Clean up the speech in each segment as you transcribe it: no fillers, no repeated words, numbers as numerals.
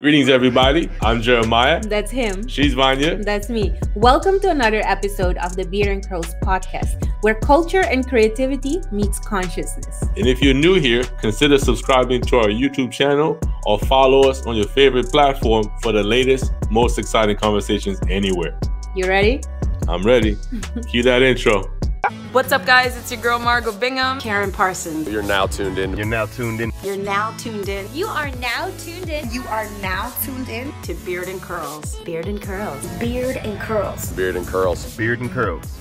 Greetings, everybody. I'm Jeremiah. That's him. She's Vania. That's me. Welcome to another episode of the Beard and Curls podcast, where culture and creativity meets consciousness. And if you're new here, consider subscribing to our YouTube channel or follow us on your favorite platform for the latest, most exciting conversations anywhere. You ready? I'm ready. Cue that intro. What's up, guys? It's your girl Margot Bingham. Karen Parsons. You're now tuned in. You're now tuned in. You're now tuned in. You are now tuned in. You are now tuned in to Beard and Curls. Beard and Curls. Beard and Curls. Beard and Curls. Beard and Curls.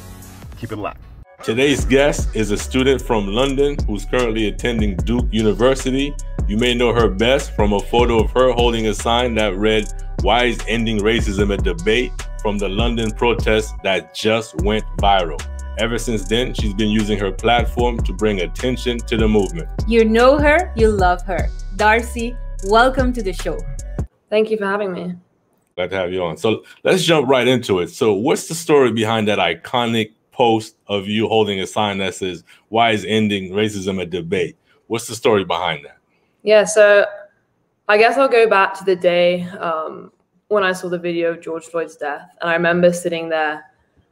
Keep it locked. Today's guest is a student from London who's currently attending Duke University. You may know her best from a photo of her holding a sign that read, "Why is ending racism a debate?" from the London protest that just went viral. Ever since then, she's been using her platform to bring attention to the movement. You know her, you love her. Darcy, welcome to the show. Thank you for having me. Glad to have you on. So let's jump right into it. So what's the story behind that iconic post of you holding a sign that says, "Why is ending racism a debate?" What's the story behind that? Yeah, so I guess I'll go back to the day when I saw the video of George Floyd's death. And I remember sitting there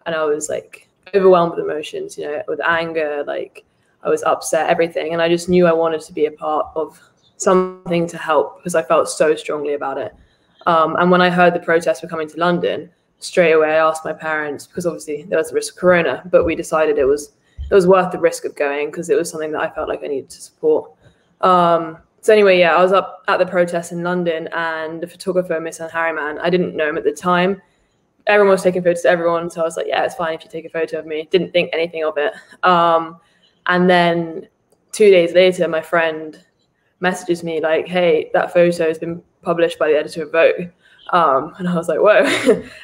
and I was like, overwhelmed with emotions, with anger, like I was upset, everything. And I just knew I wanted to be a part of something to help because I felt so strongly about it. And when I heard the protests were coming to London, straight away I asked my parents, because obviously there was the risk of corona, but we decided it was worth the risk of going because it was something that I felt like I needed to support. So anyway, yeah, I was up at the protest in London and the photographer, Miss Harriman, I didn't know him at the time. Everyone was taking photos to everyone. So I was like, yeah, it's fine if you take a photo of me. Didn't think anything of it. And then 2 days later, my friend messages me like, hey, that photo has been published by the editor of Vogue. And I was like, whoa.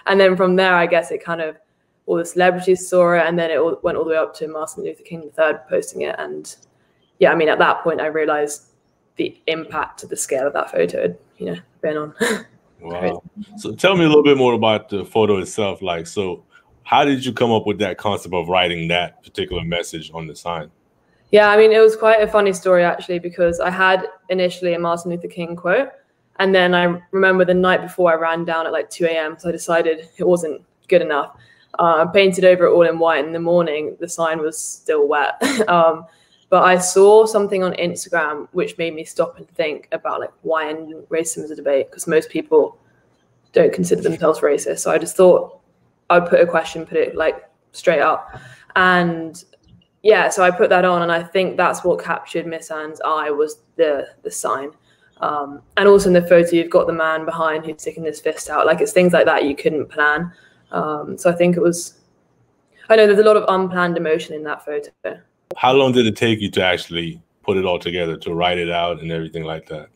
And then from there, I guess it kind of, all the celebrities saw it. And then it went all the way up to Martin Luther King III posting it. And yeah, I mean, at that point, I realized the impact of the scale of that photo had, been on. Wow. So tell me a little bit more about the photo itself. Like, so how did you come up with that concept of writing that particular message on the sign? Yeah, I mean, it was quite a funny story, actually, because I had initially a Martin Luther King quote. And then I remember the night before I ran down at like 2 a.m. So I decided it wasn't good enough. I painted over it all in white. In the morning, the sign was still wet. But I saw something on Instagram which made me stop and think about like why ending racism is a debate, because most people don't consider themselves racist. So I just thought I'd put a question, put it like straight up. And yeah, so I put that on, and I think that's what captured Miss Anne's eye was the sign. And also in the photo, you've got the man behind who's sticking his fist out. Like it's things like that you couldn't plan. So I think I know there's a lot of unplanned emotion in that photo. How long did it take you to actually put it all together, to write it out and everything like that?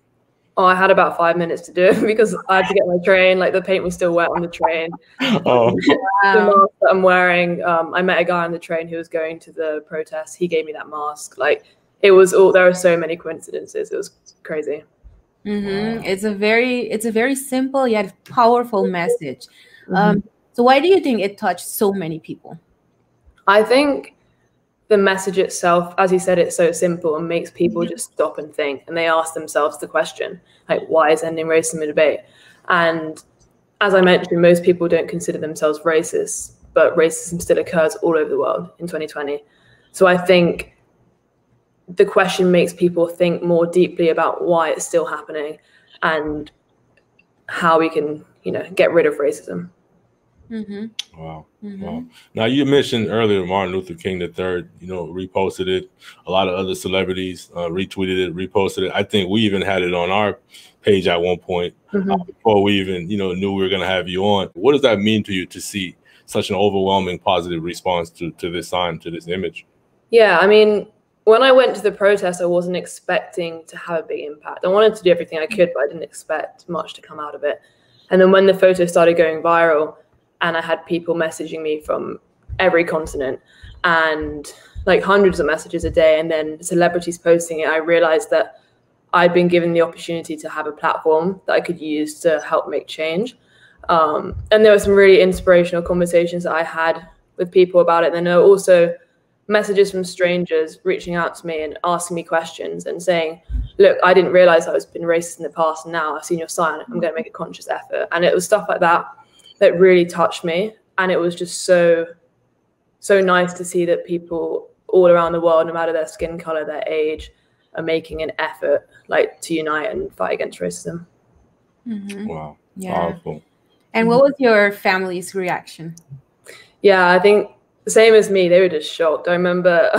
Oh, I had about 5 minutes to do it because I had to get my train. Like the paint was still wet on the train. Oh, The mask that I'm wearing, I met a guy on the train who was going to the protest. He gave me that mask. Like it was all, there were so many coincidences. It was crazy. Mm-hmm. Wow. It's a very simple yet powerful message. So why do you think it touched so many people? I think the message itself, as you said, it's so simple and makes people just stop and think, and they ask themselves the question, like, why is ending racism a debate? And as I mentioned, most people don't consider themselves racist, but racism still occurs all over the world in 2020. So I think the question makes people think more deeply about why it's still happening and how we can, get rid of racism. Mm-hmm. Wow. Mm-hmm. Wow. Now, you mentioned earlier Martin Luther King III, reposted it. A lot of other celebrities retweeted it, reposted it. I think we even had it on our page at one point before we even, knew we were going to have you on. What does that mean to you to see such an overwhelming positive response to this sign, to this image? Yeah, I mean, when I went to the protest, I wasn't expecting to have a big impact. I wanted to do everything I could, but I didn't expect much to come out of it. And then when the photo started going viral, and I had people messaging me from every continent and like hundreds of messages a day, and then celebrities posting it, I realized that I'd been given the opportunity to have a platform that I could use to help make change. And there were some really inspirational conversations that I had with people about it. And then there were also messages from strangers reaching out to me and asking me questions and saying, look, I didn't realize I was been racist in the past, and now I've seen your sign, I'm going to make a conscious effort. And it was stuff like that that really touched me. And it was just so nice to see that people all around the world, no matter their skin color, their age, are making an effort like to unite and fight against racism. Wow. Yeah. Powerful. And what was your family's reaction? Yeah, I think the same as me, they were just shocked. I remember,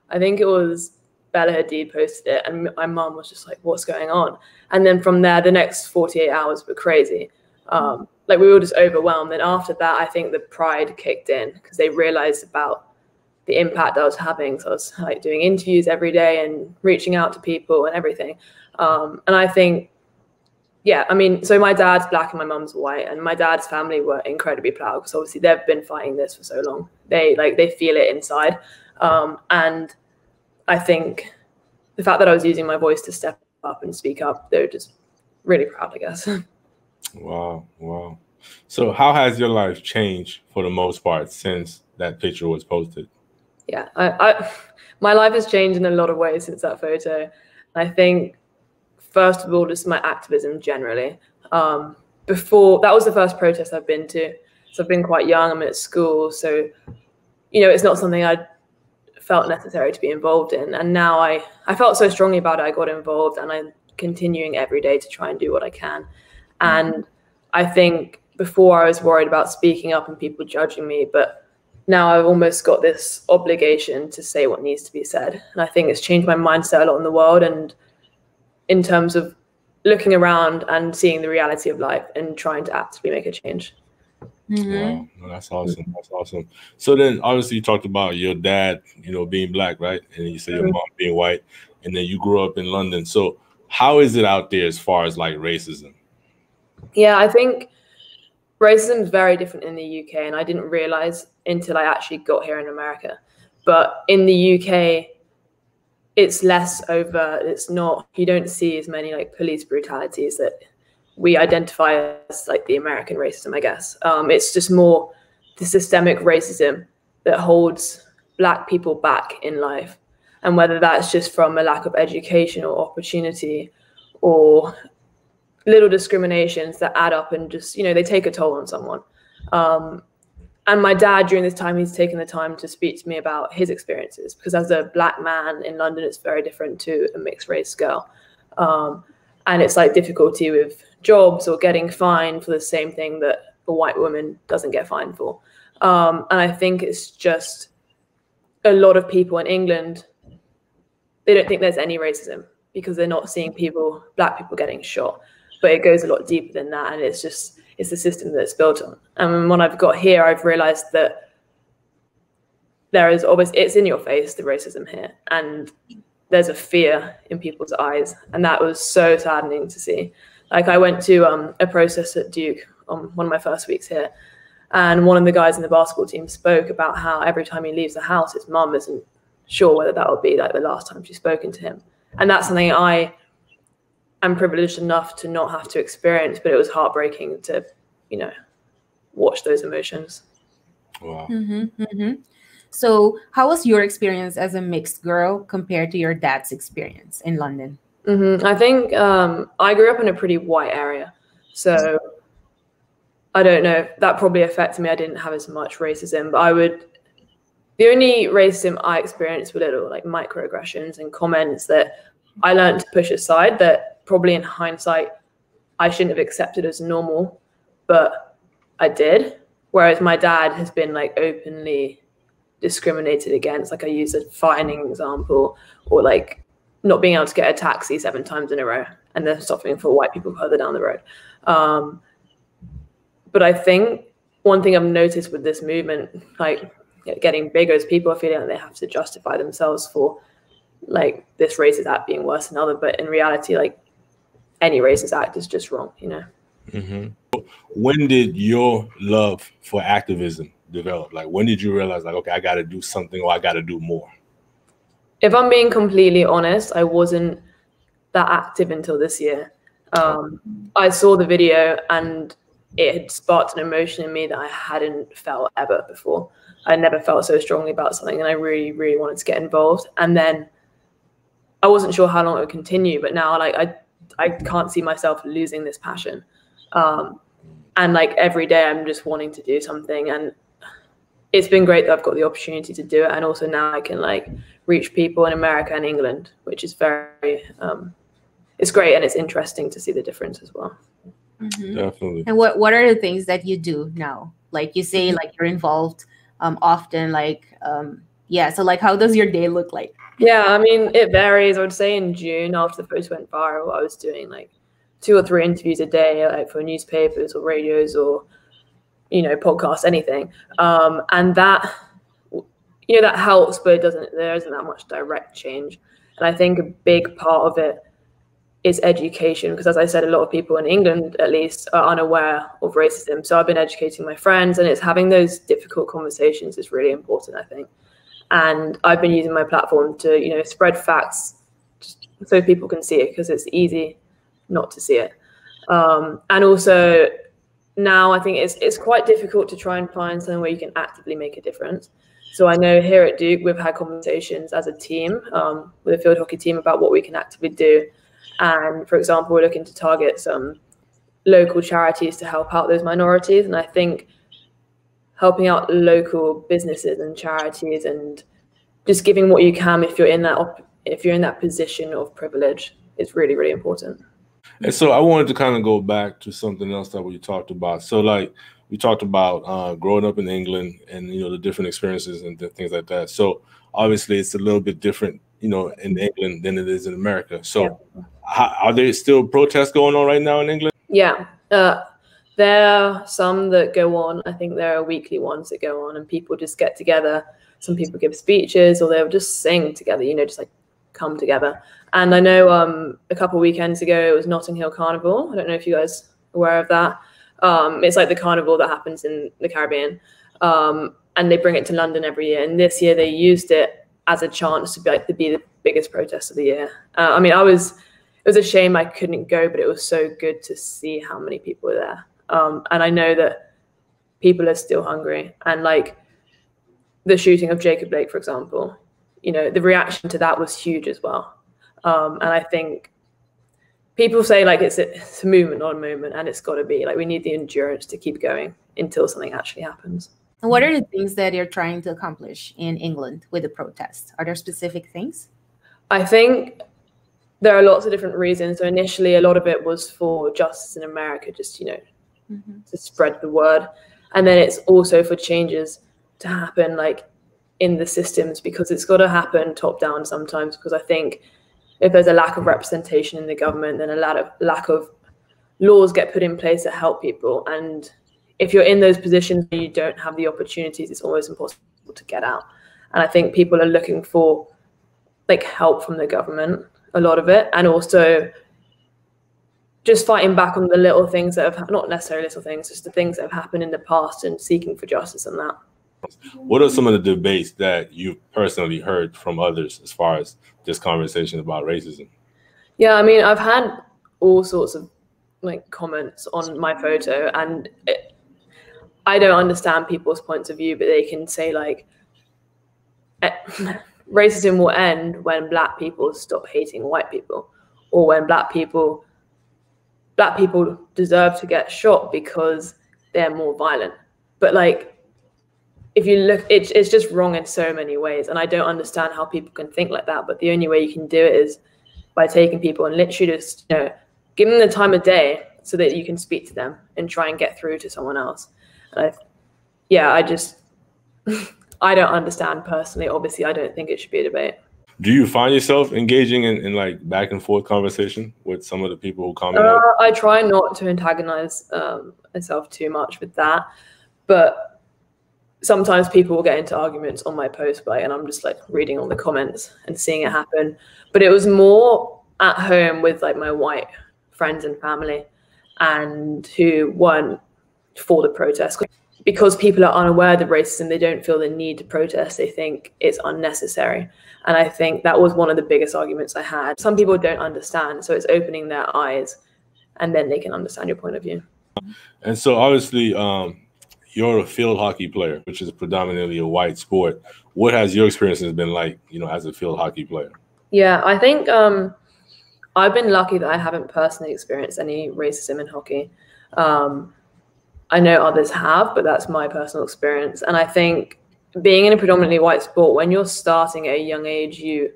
I think it was Bella Hadid posted it, and my mum was just like, what's going on? And then from there, the next 48 hours were crazy. Like we were just overwhelmed. And after that, I think the pride kicked in because they realized about the impact I was having. So I was like doing interviews every day and reaching out to people and everything. And I think, yeah, I mean, so my dad's black and my mum's white, and my dad's family were incredibly proud because obviously they've been fighting this for so long. They feel it inside. And I think the fact that I was using my voice to step up and speak up, they were just really proud, I guess. Wow. Wow. So how has your life changed for the most part since that picture was posted? Yeah, my life has changed in a lot of ways since that photo. I think, first of all, just my activism generally. Before, that was the first protest I've been to. So I've been quite young, I'm at school. So, you know, it's not something I felt necessary to be involved in. And now I felt so strongly about it, I got involved, and I'm continuing every day to try and do what I can. And I think before I was worried about speaking up and people judging me, but now I've almost got this obligation to say what needs to be said. And I think it's changed my mindset a lot in the world, and in terms of looking around and seeing the reality of life and trying to actively make a change. Wow, no, that's awesome. That's awesome. So then obviously you talked about your dad, you know, being black, right? And you said your mom being white, and then you grew up in London. So how is it out there as far as like racism? Yeah, I think racism is very different in the UK, and I didn't realize until I actually got here in America. But in the UK, it's less overt. It's not, you don't see as many like police brutalities that we identify as like the American racism, I guess. It's just more the systemic racism that holds Black people back in life. And whether that's just from a lack of education or opportunity or little discriminations that add up and just, you know, they take a toll on someone. And my dad, during this time, he's taken the time to speak to me about his experiences, because as a Black man in London, it's very different to a mixed race girl. And it's like difficulty with jobs or getting fined for the same thing that a white woman doesn't get fined for. And I think it's just a lot of people in England, they don't think there's any racism because they're not seeing people, Black people getting shot. But it goes a lot deeper than that, and it's just, it's the system that it's built on. And when I've got here, I've realized that there is always, it's in your face, the racism here, and there's a fear in people's eyes, and that was so saddening to see. Like I went to a process at Duke on one of my first weeks here, and one of the guys in the basketball team spoke about how every time he leaves the house, his mum isn't sure whether that would be like the last time she's spoken to him. And that's something I'm privileged enough to not have to experience, but it was heartbreaking to, you know, watch those emotions. Wow. So how was your experience as a mixed girl compared to your dad's experience in London? I think I grew up in a pretty white area. So I don't know, that probably affected me. I didn't have as much racism, but the only racism I experienced were little like microaggressions and comments that I learned to push aside that probably in hindsight, I shouldn't have accepted as normal, but I did. Whereas my dad has been like openly discriminated against. Like I used a fining example, or like not being able to get a taxi 7 times in a row and then stopping for white people further down the road. But I think one thing I've noticed with this movement, like getting bigger, is people are feeling like they have to justify themselves for like this racist act being worse than other. But in reality, like any racist act is just wrong, you know? When did your love for activism develop? Like when did you realize like, okay, I got to do something, or I got to do more? If I'm being completely honest, I wasn't that active until this year. I saw the video and it had sparked an emotion in me that I hadn't felt ever before. I never felt so strongly about something, and I really, really wanted to get involved. And then I wasn't sure how long it would continue, but now like I can't see myself losing this passion. And like every day I'm just wanting to do something, and it's been great that I've got the opportunity to do it. And also now I can like reach people in America and England, which is very, it's great. And it's interesting to see the difference as well. Mm-hmm. Definitely. And what are the things that you do now? Like you say, like you're involved often, like, yeah. So like, how does your day look like? Yeah, I mean, it varies. I would say in June, after the post went viral, I was doing like 2 or 3 interviews a day, like for newspapers or radios or, you know, podcasts, anything. And that, you know, that helps, but there isn't that much direct change. And I think a big part of it is education, because as I said, a lot of people in England, at least, are unaware of racism. So I've been educating my friends, and it's having those difficult conversations is really important, I think. And I've been using my platform to, you know, spread facts so people can see it, because it's easy not to see it. And also now I think it's quite difficult to try and find something where you can actively make a difference. So I know here at Duke, we've had conversations as a team with the field hockey team about what we can actively do. And for example, we're looking to target some local charities to help out those minorities. And I think helping out local businesses and charities and just giving what you can if you're in that position of privilege is really, really important. And so I wanted to kind of go back to something else that we talked about. So like we talked about growing up in England and, you know, the different experiences and things like that. So obviously it's a little bit different, you know, in England than it is in America. So are there still protests going on right now in England? Yeah. There are some that go on. I think there are weekly ones that go on, and people just get together. Some people give speeches, or they'll just sing together, you know, just like come together. And I know a couple of weekends ago, it was Notting Hill Carnival. I don't know if you guys are aware of that. It's like the carnival that happens in the Caribbean. And they bring it to London every year. And this year they used it as a chance to be the biggest protest of the year. I mean, it was a shame I couldn't go, but it was so good to see how many people were there. And I know that people are still hungry. And like the shooting of Jacob Blake, for example, you know, the reaction to that was huge as well. And I think people say like it's a movement, not a moment, and it's got to be like we need the endurance to keep going until something actually happens. And what are the things that you're trying to accomplish in England with the protests? Are there specific things? I think there are lots of different reasons. So initially, a lot of it was for justice in America, just, you know, to spread the word. And then it's also for changes to happen like in the systems, because it's got to happen top down sometimes. Because I think if there's a lack of representation in the government, then a lack of laws get put in place that help people. And if you're in those positions where you don't have the opportunities, it's almost impossible to get out. And I think people are looking for like help from the government, a lot of it, and also just fighting back on the little things that have, not necessarily little things, just the things that have happened in the past and seeking for justice and that. What are some of the debates that you've personally heard from others as far as this conversation about racism? Yeah, I mean, I've had all sorts of like comments on my photo, and I don't understand people's points of view, but they can say like racism will end when Black people stop hating white people, or when Black people deserve to get shot because they're more violent. But like, if you look, it's just wrong in so many ways. And I don't understand how people can think like that. But the only way you can do it is by taking people and literally just, you know, give them the time of day so that you can speak to them and try and get through to someone else. And I just, I don't understand personally. Obviously, I don't think it should be a debate. Do you find yourself engaging in like back and forth conversation with some of the people who comment? I try not to antagonize myself too much with that, but sometimes people will get into arguments on my post, and I'm just like reading all the comments and seeing it happen. But it was more at home with like my white friends and family, and who weren't for the protest. Because people are unaware of racism, they don't feel the need to protest. They think it's unnecessary. And I think that was one of the biggest arguments I had. Some people don't understand, so it's opening their eyes, and then they can understand your point of view. And so obviously, you're a field hockey player, which is predominantly a white sport. What has your experiences been like, you know, as a field hockey player? Yeah, I think I've been lucky that I haven't personally experienced any racism in hockey. I know others have, but that's my personal experience. And I think being in a predominantly white sport, when you're starting at a young age, you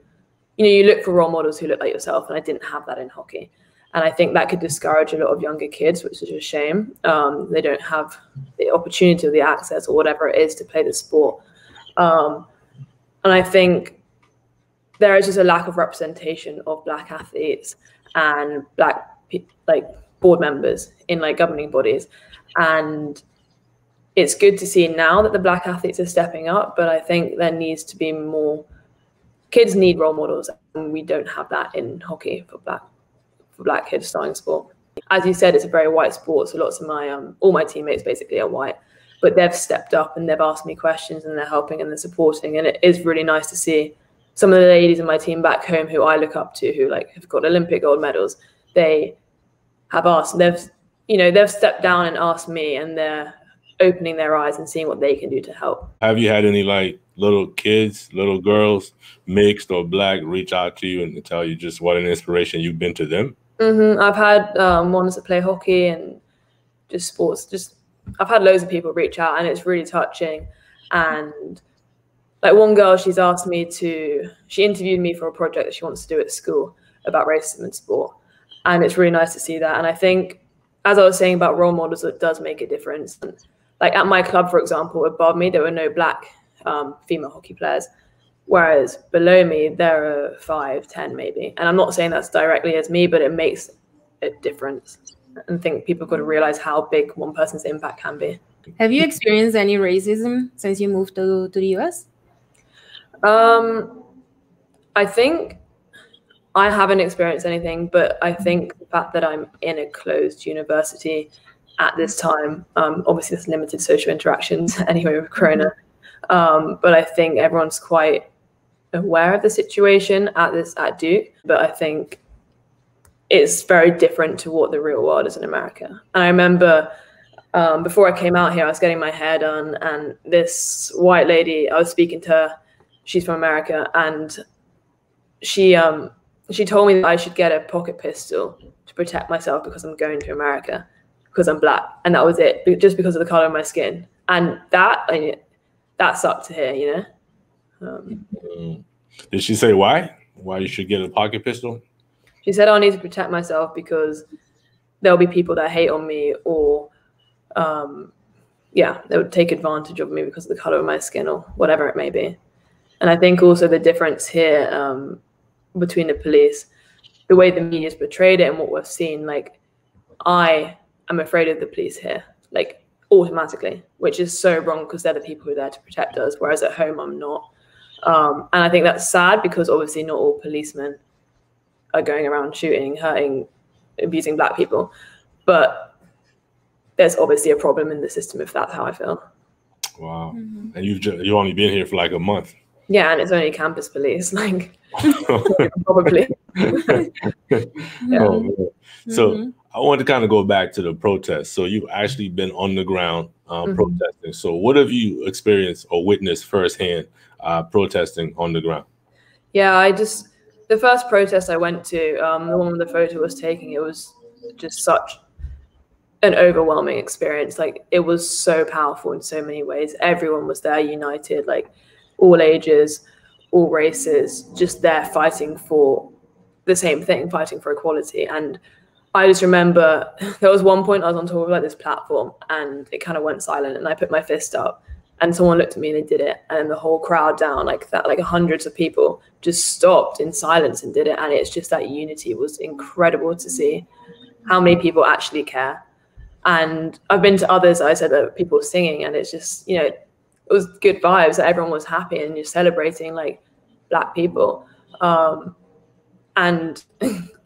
look for role models who look like yourself, and I didn't have that in hockey. And I think that could discourage a lot of younger kids, which is a shame. They don't have the opportunity or the access or whatever it is to play the sport. And I think there is just a lack of representation of Black athletes and Black board members in like governing bodies. And it's good to see now that the Black athletes are stepping up, but I think there needs to be more. Kids need role models, and we don't have that in hockey for Black kids starting sport. As you said, it's a very white sport, so lots of my all my teammates basically are white, but they've stepped up and they've asked me questions and they're helping and they're supporting, and it is really nice to see some of the ladies in my team back home who I look up to, who like have got Olympic gold medals. They have asked, they've stepped down and asked me, and they're opening their eyes and seeing what they can do to help. Have you had any like little kids, little girls, mixed or Black, reach out to you and tell you just what an inspiration you've been to them? I've had ones that play hockey and just sports. I've had loads of people reach out, and it's really touching. And like one girl, she interviewed me for a project that she wants to do at school about racism in sport. And it's really nice to see that. And I think, as I was saying about role models, it does make a difference. And like at my club, for example, above me, there were no Black female hockey players. Whereas below me, there are 5, 10 maybe. And I'm not saying that's directly as me, but it makes a difference. And I think people have got to realize how big one person's impact can be. Have you experienced any racism since you moved to the US? I think I haven't experienced anything, but I think the fact that I'm in a closed university at this time, obviously there's limited social interactions anyway with Corona, but I think everyone's quite aware of the situation at Duke, but I think it's very different to what the real world is in America. And I remember before I came out here, I was getting my hair done, and this white lady, I was speaking to her, she's from America, and she told me that I should get a pocket pistol to protect myself because I'm going to America, because I'm Black. And that was it, just because of the color of my skin. And that sucked to hear, Did she say why? Why you should get a pocket pistol? She said, I need to protect myself because there'll be people that hate on me, or they would take advantage of me because of the color of my skin or whatever it may be. And I think also the difference here between the police, the way the media's portrayed it and what we've seen, like I am afraid of the police here, like automatically, which is so wrong because they're the people who are there to protect us, whereas at home I'm not. And I think that's sad because obviously not all policemen are going around shooting, hurting, abusing Black people. But there's obviously a problem in the system if that's how I feel. Wow. Mm-hmm. And you've only been here for like a month. Yeah, and it's only campus police, like probably. Yeah. Oh, so I want to kind of go back to the protests. So you've actually been on the ground protesting. So what have you experienced or witnessed firsthand protesting on the ground? Yeah, the first protest I went to, the one with the photo was taking, it was just such an overwhelming experience. Like it was so powerful in so many ways. Everyone was there united, like all ages, all races, just there fighting for the same thing, fighting for equality. And I just remember there was one point I was on top of like this platform and it kind of went silent, and I put my fist up and someone looked at me and they did it, and the whole crowd down like that, like hundreds of people just stopped in silence and did it. And it's just that unity was incredible to see how many people actually care. And I've been to others, I said that people were singing, and it's just, it was good vibes, that everyone was happy and you're celebrating like Black people. And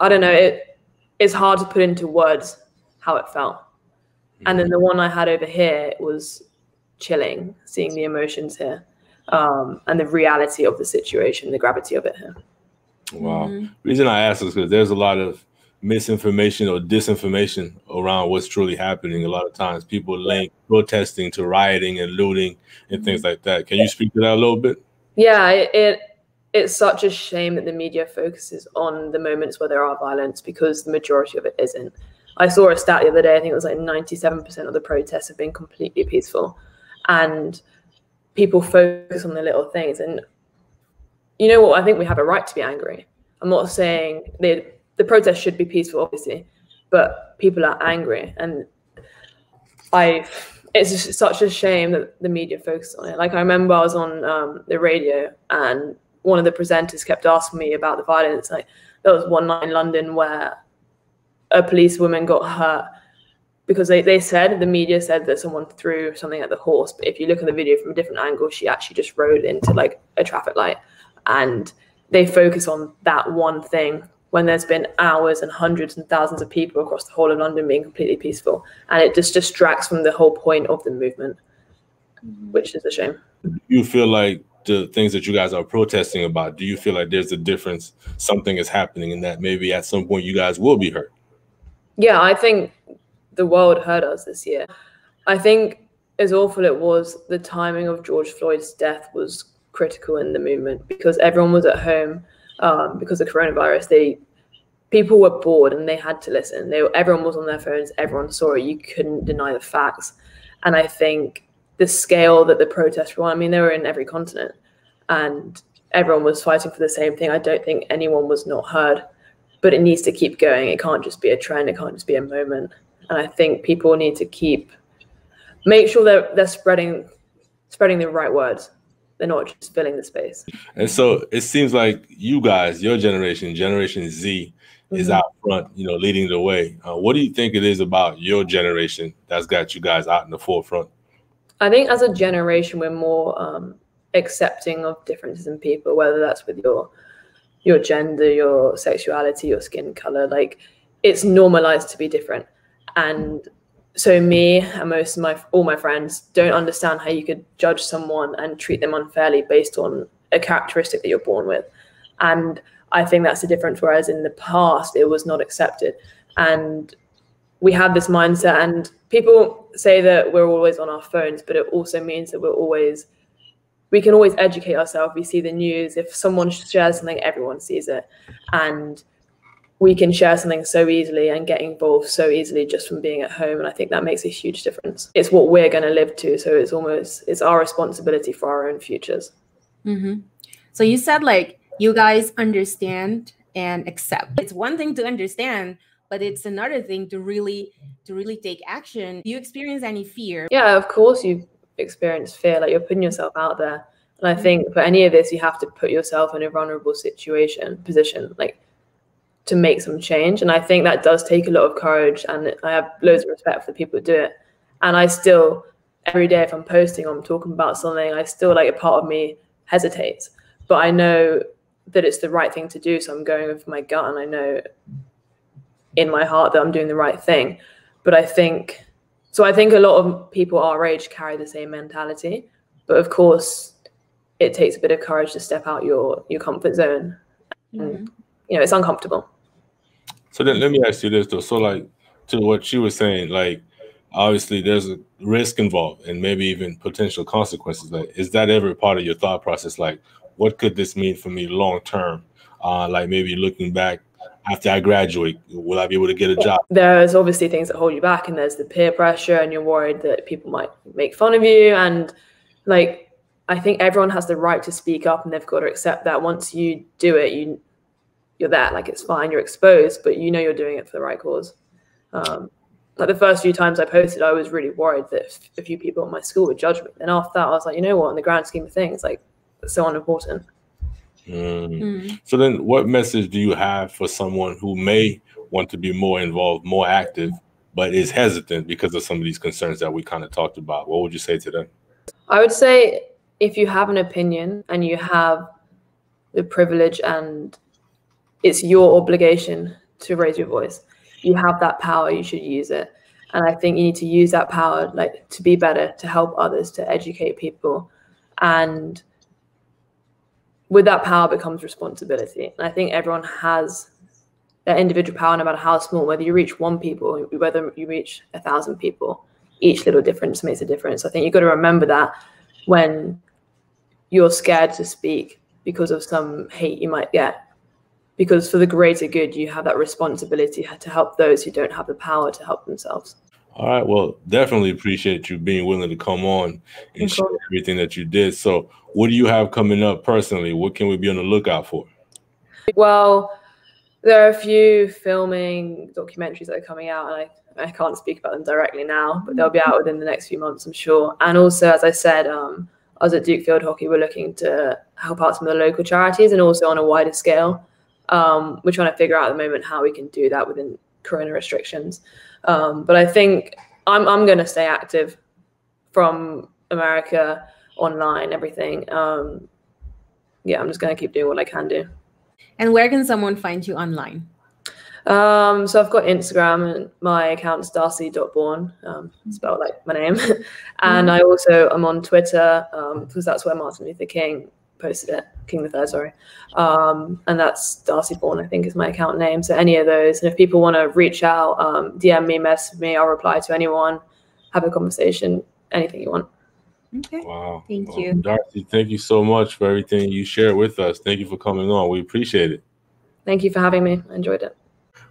I don't know, it's hard to put into words how it felt. And then the one I had over here was chilling, seeing the emotions here, and the reality of the situation, the gravity of it here. Wow. The reason I ask is because there's a lot of misinformation or disinformation around what's truly happening. A lot of times people link protesting to rioting and looting and things like that. Can you speak to that a little bit? Yeah, it's such a shame that the media focuses on the moments where there are violence, because the majority of it isn't. I saw a stat the other day, I think it was like 97% of the protests have been completely peaceful, and people focus on the little things. And you know what, I think we have a right to be angry. I'm not saying the protest should be peaceful, obviously, but people are angry, and it's just such a shame that the media focused on it. Like, I remember I was on the radio, and one of the presenters kept asking me about the violence. Like, there was one night in London where a policewoman got hurt because the media said that someone threw something at the horse, but if you look at the video from a different angle, she actually just rode into like a traffic light. And they focus on that one thing when there's been hours and hundreds and thousands of people across the whole of London being completely peaceful. And it just distracts from the whole point of the movement, which is a shame. You feel like the things that you guys are protesting about, do you feel like there's a difference, something is happening, and that maybe at some point you guys will be hurt? Yeah, I think the world heard us this year. I think as awful it was, the timing of George Floyd's death was critical in the movement, because everyone was at home because of coronavirus. People were bored and they had to listen. Everyone was on their phones. Everyone saw it. You couldn't deny the facts. And I think the scale that the protests were on, I mean, they were in every continent and everyone was fighting for the same thing. I don't think anyone was not heard, but it needs to keep going. It can't just be a trend. It can't just be a moment. And I think people need to make sure they're spreading the right words. They're not just filling the space. And so it seems like you guys, your generation, Generation Z, is out front, leading the way. What do you think it is about your generation that's got you guys out in the forefront? I think as a generation, we're more accepting of differences in people, whether that's with your gender, your sexuality, your skin color. Like, it's normalized to be different. And so me and all my friends don't understand how you could judge someone and treat them unfairly based on a characteristic that you're born with. And I think that's the difference, whereas in the past it was not accepted. And we have this mindset, and people say that we're always on our phones, but it also means that we can always educate ourselves. We see the news. If someone shares something, everyone sees it. And we can share something so easily and get involved so easily just from being at home. And I think that makes a huge difference. It's what we're going to live to. So it's our responsibility for our own futures. Mm-hmm. So you said like you guys understand and accept. It's one thing to understand, but it's another thing to really take action. Do you experience any fear? Yeah, of course you experience fear. Like, you're putting yourself out there. And I think for any of this, you have to put yourself in a vulnerable position, like, to make some change. And I think that does take a lot of courage, and I have loads of respect for the people who do it. And I still, every day, if I'm posting or I'm talking about something, I still, like, a part of me hesitates, but I know that it's the right thing to do. So I'm going with my gut, and I know in my heart that I'm doing the right thing. But I think a lot of people our age carry the same mentality, but of course it takes a bit of courage to step out your comfort zone. And, it's uncomfortable. So then let me ask you this though. So like, to what she was saying, like, obviously there's a risk involved and maybe even potential consequences. Like, is that ever part of your thought process? Like, what could this mean for me long term? Like, maybe looking back after I graduate, will I be able to get a job? There's obviously things that hold you back, and there's the peer pressure, and you're worried that people might make fun of you. And like, I think everyone has the right to speak up, and they've got to accept that once you do it, you're there. Like, it's fine, you're exposed, but you're doing it for the right cause. Like, the first few times I posted, I was really worried that a few people at my school would judge me. And after that, I was like, you know what, in the grand scheme of things, like, it's so unimportant. So then what message do you have for someone who may want to be more involved, more active, but is hesitant because of some of these concerns that we kind of talked about? What would you say to them? I would say, if you have an opinion and you have the privilege and it's your obligation to raise your voice, you have that power, you should use it. And I think you need to use that power, like, to be better, to help others, to educate people. And with that power becomes responsibility. And I think everyone has that individual power, no matter how small, whether you reach 1 people, whether you reach 1,000 people, each little difference makes a difference. I think you've got to remember that when you're scared to speak, because of some hate you might get. Because for the greater good, you have that responsibility to help those who don't have the power to help themselves. All right. Well, definitely appreciate you being willing to come on and share everything that you did. So what do you have coming up personally? What can we be on the lookout for? Well, there are a few filming documentaries that are coming out, and I can't speak about them directly now, but they'll be out within the next few months, I'm sure. And also, as I said, us at Duke Field Hockey, we're looking to help out some of the local charities and also on a wider scale. We're trying to figure out at the moment how we can do that within Corona restrictions. But I think I'm going to stay active from America, online, everything. Yeah, I'm just going to keep doing what I can do. And where can someone find you online? So I've got Instagram, and my account's Darcy.Bourne, spelled like my name. And I also am on Twitter, because that's where Martin Luther King posted it, King the Third, sorry. And that's Darcy Bourne, I think, is my account name. So any of those. And if people want to reach out, DM me, message me, I'll reply to anyone, have a conversation, anything you want. Okay. Wow. Thank you. Darcy, thank you so much for everything you shared with us. Thank you for coming on. We appreciate it. Thank you for having me. I enjoyed it.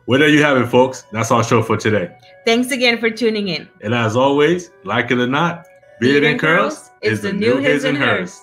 Well, there you have it, folks. That's our show for today. Thanks again for tuning in. And as always, like it or not, Beard and Curls is the new his and hers.